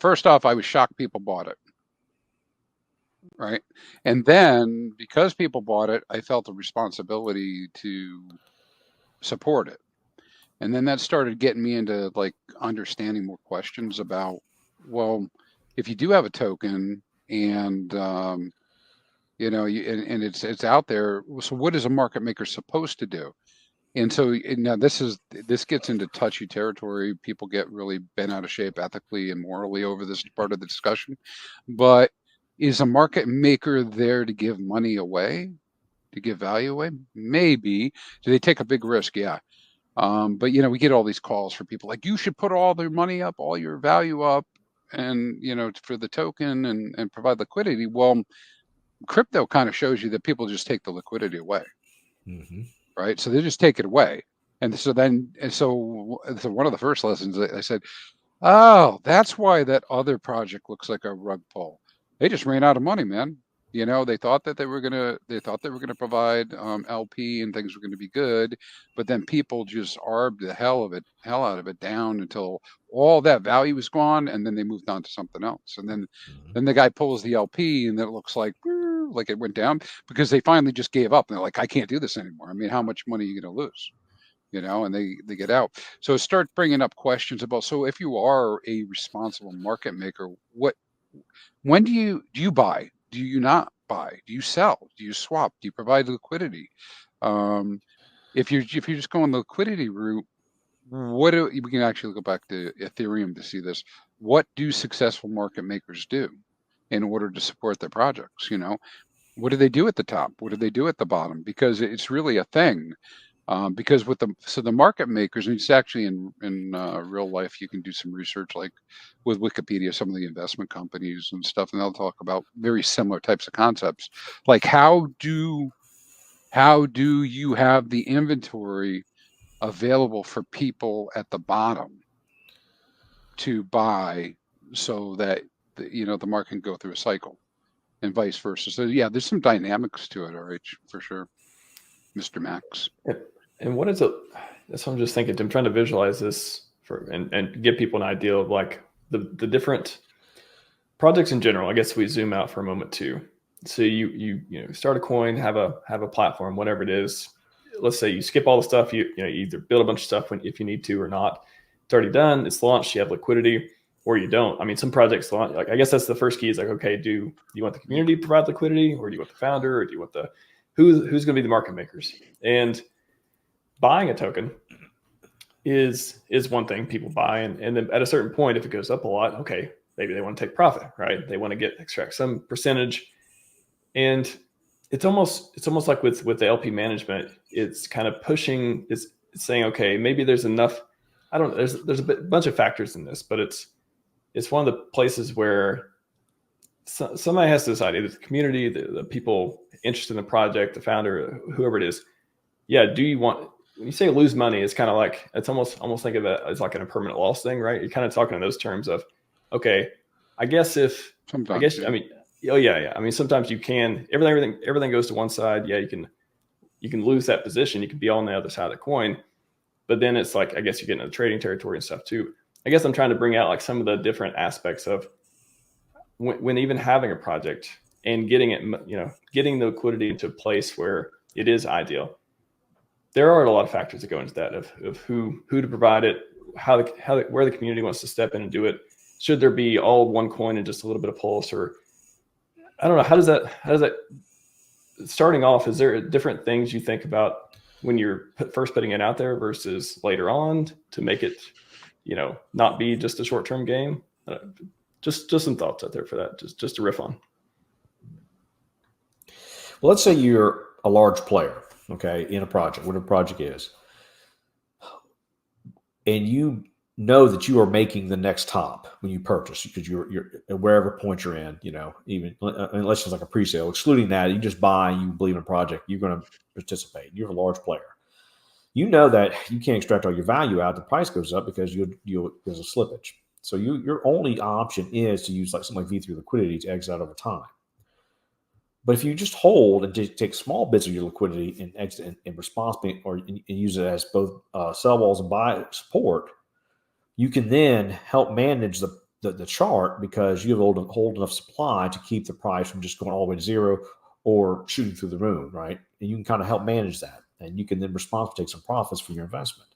first off, I was shocked people bought it, right? And then because people bought it, I felt a responsibility to support it. And then that started getting me into like understanding more questions about, well, if you do have a token and you know, and it's out there, so what is a market maker supposed to do? And so now this gets into touchy territory. People get really bent out of shape ethically and morally over this part of the discussion. But is a market maker there to give money away, to give value away? Maybe. Do they take a big risk? Yeah. But you know, we get all these calls for people like, you should put all their money up, all your value up, and you know, for the token and provide liquidity. Well, crypto kind of shows you that people just take the liquidity away. Mm-hmm. Right? So they just take it away. And so one of the first lessons I said, oh, that's why that other project looks like a rug pull. They just ran out of money, man. You know, they thought they were gonna provide LP and things were gonna be good, but then people just arbed the hell out of it down until all that value was gone, and then they moved on to something else. And then the guy pulls the LP, and then it looks like it went down because they finally just gave up. And they're like, I can't do this anymore. I mean, how much money are you gonna lose? You know, and they get out. So start bringing up questions about, so if you are a responsible market maker, when do you buy? Do you not buy? Do you sell? Do you swap? Do you provide liquidity? If you're just going the liquidity route, we can actually go back to Ethereum to see this. What do successful market makers do in order to support their projects? You know, what do they do at the top? What do they do at the bottom? Because it's really a thing. Because the market makers, and it's actually in real life, you can do some research like with Wikipedia, some of the investment companies and stuff, and they'll talk about very similar types of concepts. Like how do you have the inventory available for people at the bottom to buy so that the market can go through a cycle and vice versa. So yeah, there's some dynamics to it, RH, for sure, Mr. Max. And what is it? That's what I'm just thinking. I'm trying to visualize this and give people an idea of like the different projects in general. I guess we zoom out for a moment too. So you start a coin, have a platform, whatever it is. Let's say you skip all the stuff. You either build a bunch of stuff if you need to or not. It's already done. It's launched. You have liquidity, or you don't. I mean, some projects launch. Like I guess that's the first key. Is like, okay, do you want the community to provide liquidity, or do you want the founder, or do you want who's going to be the market makers? And buying a token is one thing people buy, and then at a certain point, if it goes up a lot, okay, maybe they want to take profit, right? They want to extract some percentage, and it's almost like with the LP management, it's kind of pushing, it's saying, okay, maybe there's enough. I don't know. There's a bunch of factors in this, but it's one of the places where somebody has to decide, either the community, the people interested in the project, the founder, whoever it is. Yeah, do you want? When you say lose money, it's kind of like, it's almost think of it as like an impermanent loss thing, right? You're kind of talking in those terms of, okay, I guess I mean, oh yeah. I mean, sometimes you can, everything goes to one side. Yeah, you can lose that position. You can be on the other side of the coin, but then it's like, I guess you get into the trading territory and stuff too. I guess I'm trying to bring out like some of the different aspects of when even having a project and getting it, getting the liquidity into a place where it is ideal. There are a lot of factors that go into that of who to provide it, where the community wants to step in and do it. Should there be all one coin and just a little bit of pulse, or I don't know, how does that starting off, is there different things you think about when you're first putting it out there versus later on to make it, not be just a short-term game? Just some thoughts out there for that, just to riff on. Well, let's say you're a large player, okay, in a project, whatever the project is, and you know that you are making the next top when you purchase, because you're at wherever point you're in, even unless it's like a pre-sale. Excluding that, you just buy, you believe in a project, you're going to participate. You're a large player. You know that you can't extract all your value out. The price goes up because there's a slippage. So your only option is to use like something like V3 liquidity to exit out over time. But if you just hold and take small bits of your liquidity and exit in response, and use it as both sell walls and buy support, you can then help manage the chart because you hold enough supply to keep the price from just going all the way to zero or shooting through the moon, right? And you can kind of help manage that, and you can then responsibly take some profits for your investment.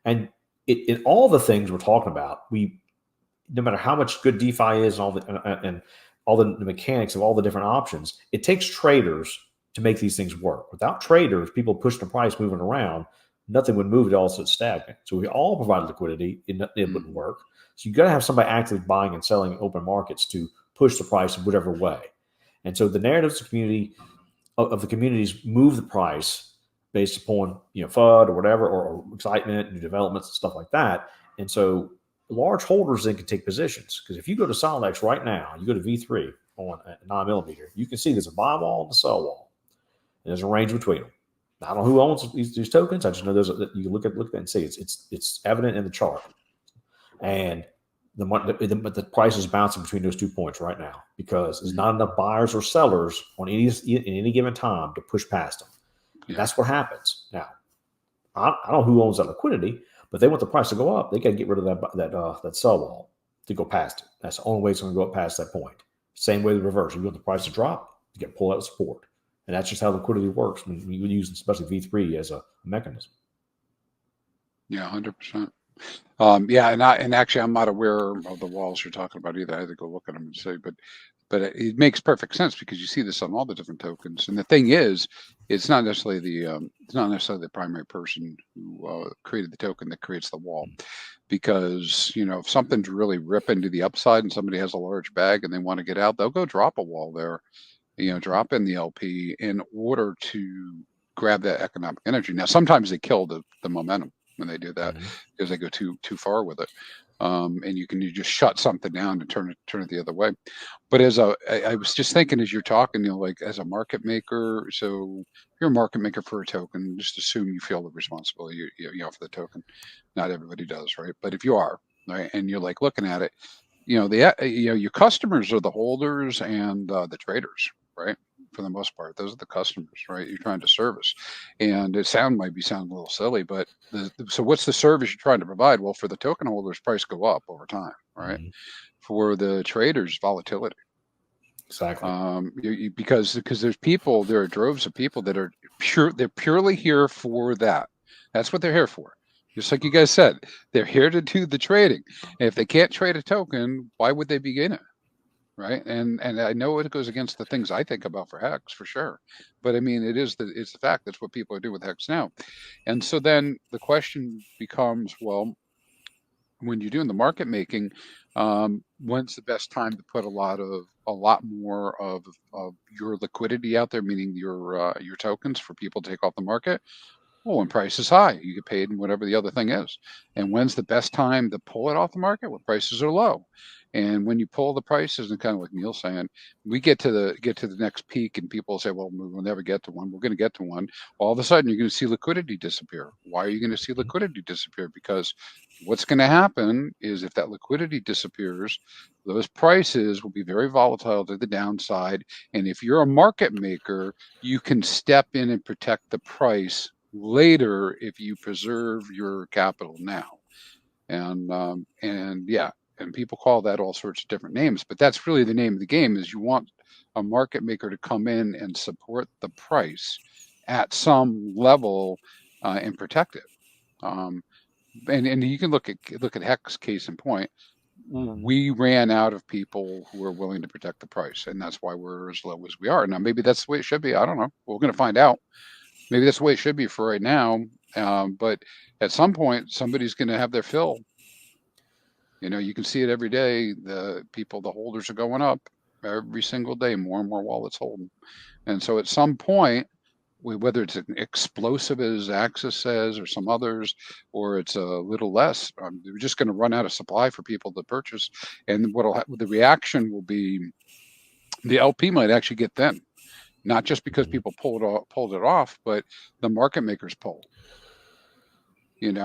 And in all the things we're talking about, no matter how much good DeFi is and all the mechanics of all the different options, it takes traders to make these things work. Without traders, people pushing the price moving around, nothing would move. It all sits stagnant. So we all provide liquidity. It wouldn't work. So you've got to have somebody actively buying and selling in open markets to push the price in whatever way. And so the narratives of the communities move the price based upon FUD or whatever, or excitement, new developments and stuff like that. And so large holders then can take positions, because if you go to SolidX right now, you go to V3 on a 9mm, you can see there's a buy wall and a sell wall, and there's a range between them. Now, I don't know who owns these tokens. I just know you can look at that and see it's evident in the chart, and the price is bouncing between those 2 points right now because there's not enough buyers or sellers in any given time to push past them. And that's what happens. Now, I don't know who owns that liquidity, but they want the price to go up. They got to get rid of that sell wall to go past it. That's the only way it's going to go up past that point. Same way the reverse. You want the price to drop, you get pull out support. And that's just how liquidity works when you use especially V3 as a mechanism. Yeah, 100%. And actually, I'm not aware of the walls you're talking about either. I had to go look at them and see, but it makes perfect sense because you see this on all the different tokens. And the thing is, it's not necessarily the primary person who created the token that creates the wall, because if something's really ripping to the upside and somebody has a large bag and they want to get out, they'll go drop a wall there, drop in the LP in order to grab that economic energy. Now, sometimes they kill the momentum when they do that because they go too far with it. And you just shut something down and turn it the other way. But I was just thinking as you're talking, like as a market maker, so if you're a market maker for a token, just assume you feel the responsibility for the token. Not everybody does, right? But if you are, right, and you're like looking at it, your customers are the holders and the traders, right? For the most part, those are the customers, right? You're trying to service, and might sound a little silly, but so what's the service you're trying to provide? Well, for the token holders, price go up over time, right? For the traders, volatility. Exactly. Because there are droves of people that are they're purely here for that. That's what they're here for. Just like you guys said, they're here to do the trading. And if they can't trade a token, why would they begin it? Right. And I know it goes against the things I think about for Hex for sure. But I mean, it's the fact that's what people are doing with Hex now. And so then the question becomes, well, when you're doing the market making, when's the best time to put a lot more of your liquidity out there, meaning your tokens for people to take off the market? Well, when price is high, you get paid in whatever the other thing is. And when's the best time to pull it off the market? When prices are low. And when you pull the prices, and kind of like Neil's saying, we get to the next peak, and people say, "Well, we'll never get to one. We're going to get to one." All of a sudden, you're going to see liquidity disappear. Why are you going to see liquidity disappear? Because what's going to happen is if that liquidity disappears, those prices will be very volatile to the downside. And if you're a market maker, you can step in and protect the price later if you preserve your capital now. And people call that all sorts of different names, but that's really the name of the game. Is you want a market maker to come in and support the price at some level and protect it. And you can look at Hex case in point. We ran out of people who were willing to protect the price, and that's why we're as low as we are now. Maybe that's the way it should be. I don't know. We're going to find out. Maybe that's the way it should be for right now. But at some point, somebody's going to have their fill. You can see it every day. The holders are going up every single day, more and more wallets holding. And so at some point, whether it's explosive as Axis says, or some others, or it's a little less, we're just going to run out of supply for people to purchase. And the reaction will be, the LP might actually get thin. Not just because people pulled it off, but the market makers pulled. And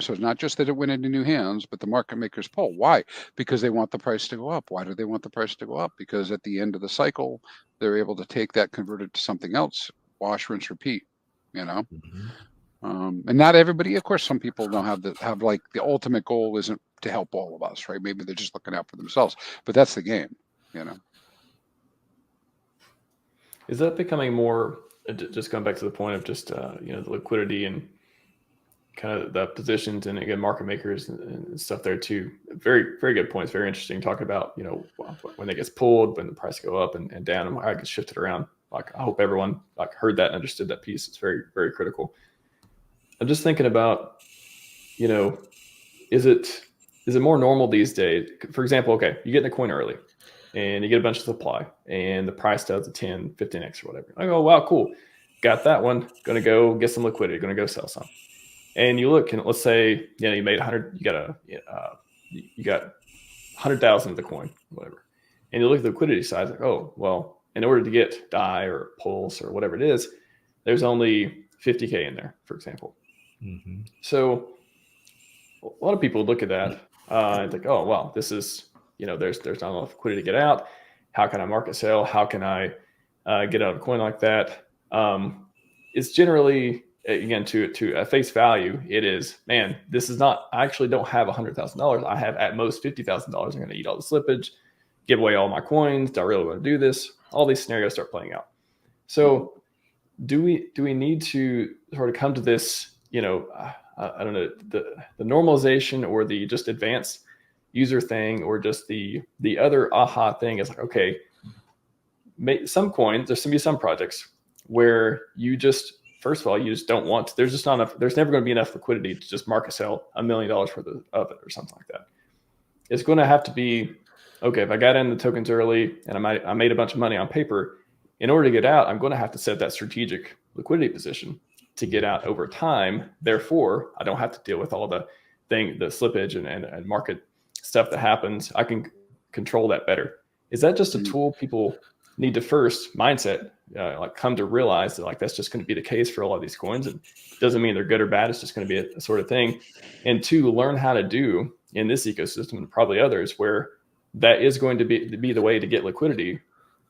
so it's not just that it went into new hands, but the market makers pull. Why? Because they want the price to go up. Why do they want the price to go up? Because at the end of the cycle, they're able to take that, convert it to something else, wash, rinse, repeat. And not everybody, of course, some people don't have like the ultimate goal isn't to help all of us, right? Maybe they're just looking out for themselves, but that's the game, you know. Is that becoming more, just going back to the point of just, you know, the liquidity and kind of the positions and again, market makers and stuff there too. Very, very good points. Very interesting. Talking about, you know, when it gets pulled, when the price go up and down, and I get shifted around. Like, I hope everyone like heard that and understood that piece. It's very, very critical. I'm just thinking about, you know, is it more normal these days? For example, okay, you get in a coin early and you get a bunch of supply and the price does a 10, 15x or whatever. I go, wow, cool. Got that one. Going to go get some liquidity. Going to go sell some. And you look, and let's say, you know, you made 100, you got 100,000 of the coin, whatever. And you look at the liquidity side, like, oh, well, in order to get DAI or Pulse or whatever it is, there's only 50K in there, for example. Mm-hmm. So a lot of people look at that and think, oh, well, this is, you know, there's not enough liquidity to get out. How can I market sell? How can I get out of a coin like that? It's generally, again, to a face value, it is, man, this is not, I actually don't have $100,000. I have at most $50,000. I'm going to eat all the slippage, give away all my coins. Do I really want to do this? All these scenarios start playing out. So do we need to sort of come to this, you know, I don't know, the normalization or the just advanced user thing, or just the other aha thing is like, okay, some coins, there's going to be some projects where you just, first of all, you just don't want, there's just not enough, there's never going to be enough liquidity to just market sell $1 million worth of it or something like that. It's going to have to be, okay, if I got in the tokens early and I made a bunch of money on paper, in order to get out, I'm going to have to set that strategic liquidity position to get out over time. Therefore, I don't have to deal with all the slippage and market stuff that happens. I can control that better. Is that just a tool people need to first mindset, like come to realize that like that's just going to be the case for a lot of these coins? It doesn't mean they're good or bad. It's just going to be a sort of thing. And two, learn how to do in this ecosystem and probably others where that is going to be the way to get liquidity,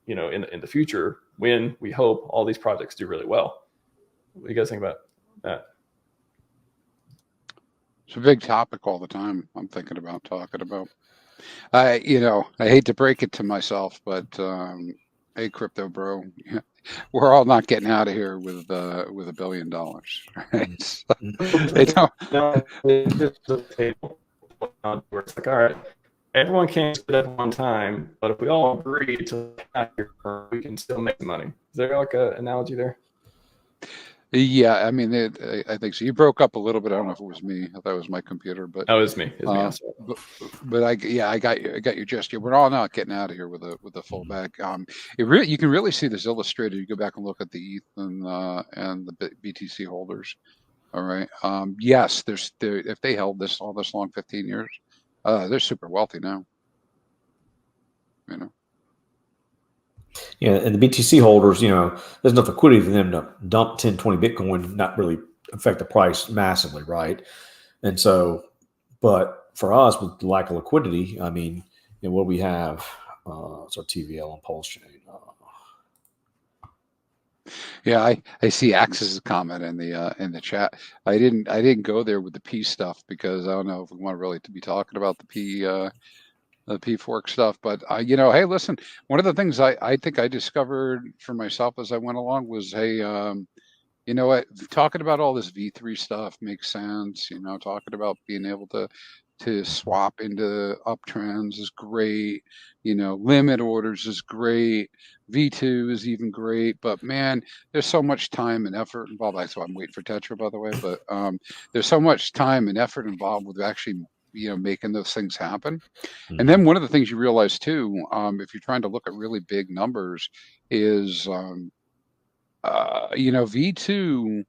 you know, in the future, when we hope all these projects do really well. What do you guys think about that? It's a big topic all the time. I'm thinking about talking about. I hate to break it to myself, but hey, crypto bro, we're all not getting out of here with $1 billion. Right? So, they don't. It's like, all right, everyone can't split at one time, but if we all agree to, we can still make money. Is there like an analogy there? Yeah, I mean, I think so. You broke up a little bit. I don't know if it was me. I thought it was my computer, but it was me. But I got your gist. We're all not getting out of here with a full bag. You can really see this illustrated. You go back and look at the ETH and the BTC holders. All right. Yes, if they held this all this long, 15 years, they're super wealthy now. You know. Yeah, and the BTC holders, you know, there's enough liquidity for them to dump 10, 20 Bitcoin, not really affect the price massively, right? And so, but for us, with the lack of liquidity, I mean, you know, what we have, it's our TVL on PulseChain. Yeah, I see Axe's comment in the chat. I didn't go there with the P stuff because I don't know if we want really to be talking about the P fork stuff, but hey, listen, one of the things I think I discovered for myself as I went along was, hey, you know what, talking about all this V3 stuff makes sense. You know, talking about being able to swap into uptrends is great. You know, limit orders is great. V2 is even great, but man, there's so much time and effort involved. That's why I'm waiting for Tetra, by the way. But there's so much time and effort involved with actually, you know, making those things happen. And then one of the things you realize too, if you're trying to look at really big numbers, is V2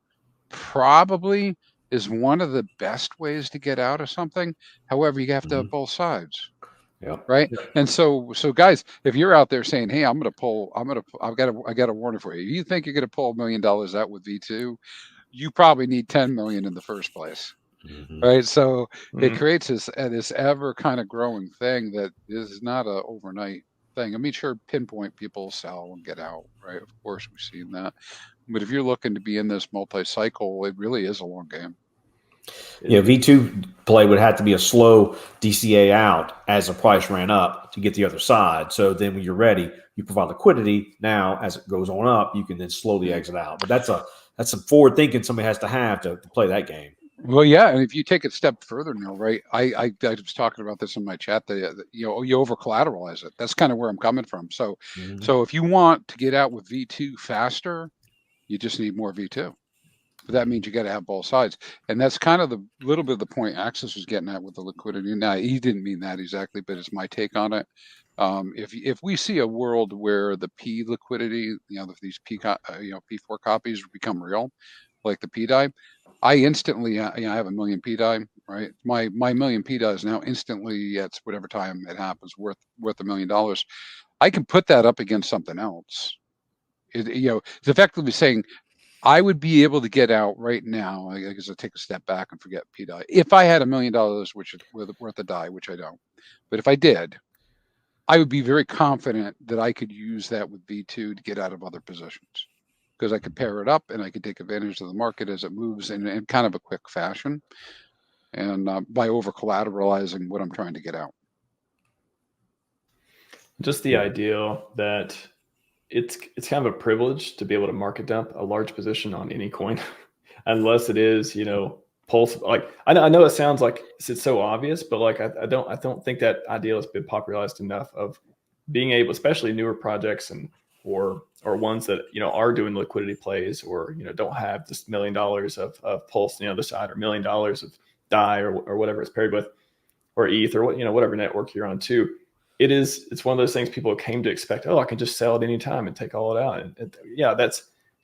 probably is one of the best ways to get out of something. However, you have to have both sides. Yeah. Right. And so guys, if you're out there saying, hey, I got a warning for you. You think you're going to pull $1 million out with V2, you probably need 10 million in the first place. Right. So it creates this ever kind of growing thing that is not a overnight thing. I mean, sure, pinpoint people sell and get out. Right. Of course, we've seen that. But if you're looking to be in this multi-cycle, it really is a long game. Yeah, V2 play would have to be a slow DCA out as the price ran up to get the other side. So then when you're ready, you provide liquidity. Now, as it goes on up, you can then slowly exit out. But that's some forward thinking somebody has to have to play that game. Well, yeah, and if you take it a step further, Neil, right? I was talking about this in my chat that you over collateralize it. That's kind of where I'm coming from. So so if you want to get out with V2 faster, you just need more V2. But that means you got to have both sides, and that's kind of the little bit of the point Axis was getting at with the liquidity. Now he didn't mean that exactly, but it's my take on it. If we see a world where the P liquidity, these P4 copies become real, like the P die, I instantly, I have a million P die, right? My million P die is now instantly at whatever time it happens worth $1 million. I can put that up against something else. It's effectively saying I would be able to get out right now. I guess I take a step back and forget P die. If I had $1 million, which is worth a die, which I don't, but if I did, I would be very confident that I could use that with V2 to get out of other positions, because I could pair it up and I could take advantage of the market as it moves in kind of a quick fashion, and by over collateralizing what I'm trying to get out. Just the idea that it's kind of a privilege to be able to market dump a large position on any coin, unless it is, Pulse. Like I know it sounds like it's so obvious, but like I don't think that idea has been popularized enough of being able, especially newer projects or ones that are doing liquidity plays, or don't have this $1 million of Pulse on the other side, or $1 million of DAI or whatever it's paired with, or ETH, or whatever network you're on too. It's one of those things people came to expect. Oh, I can just sell at any time and take all it out. And yeah,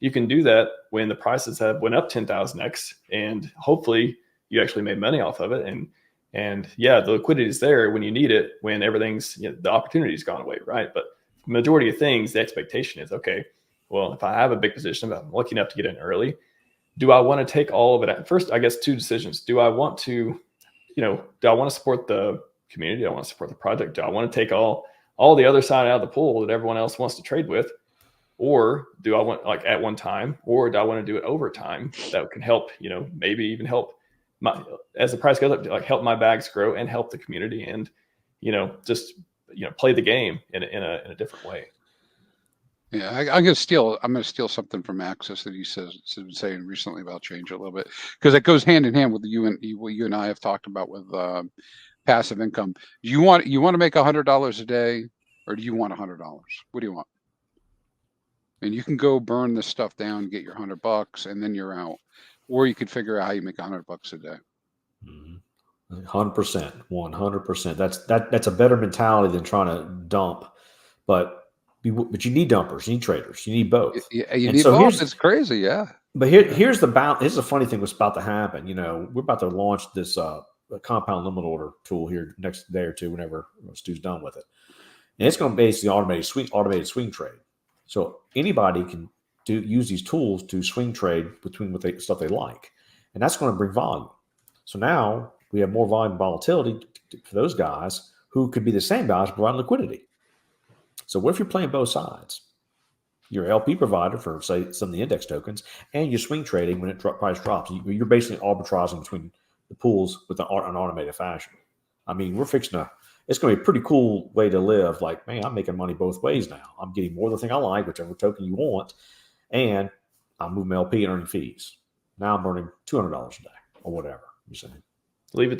you can do that when the prices have went up 10,000x, and hopefully you actually made money off of it. And yeah, the liquidity is there when you need it, when everything's, the opportunity's gone away, right? But majority of things, the expectation is, okay, well, if I have a big position, if I'm lucky enough to get in early, do I want to take all of it at first? I guess two decisions. Do I want to, do I want to support the community? Do I want to support the project? Do I want to take all the other side out of the pool that everyone else wants to trade with? Or do I want, like, at one time, or do I want to do it over time? That can help, maybe even help as the price goes up, like help my bags grow and help the community, and, just, play the game in a different way. Yeah, I'm gonna steal something from Axis that he's been saying recently about change a little bit, because it goes hand in hand with what you and I have talked about with passive income. You want to make $100 a day, or do you want $100? What do you want? And you can go burn this stuff down, get your $100, and then you're out. Or you could figure out how you make $100 a day. 100%, 100%. That's a better mentality than trying to dump. But you need dumpers, you need traders, you need both. You need both. It's crazy, yeah. But here's the funny thing that's about to happen. We're about to launch this compound limit order tool here next day or two, whenever Stu's done with it. And it's going to basically automated swing trade. So anybody can use these tools to swing trade between stuff they like, and that's going to bring volume. So now we have more volume and volatility for those guys who could be the same guys providing liquidity. So what if you're playing both sides? You're an LP provider for, say, some of the index tokens, and you're swing trading when price drops. You're basically arbitraging between the pools with an automated fashion. I mean, it's going to be a pretty cool way to live. Like, man, I'm making money both ways now. I'm getting more of the thing I like, whichever token you want, and I'm moving LP and earning fees. Now I'm earning $200 a day or whatever you're saying. Leave it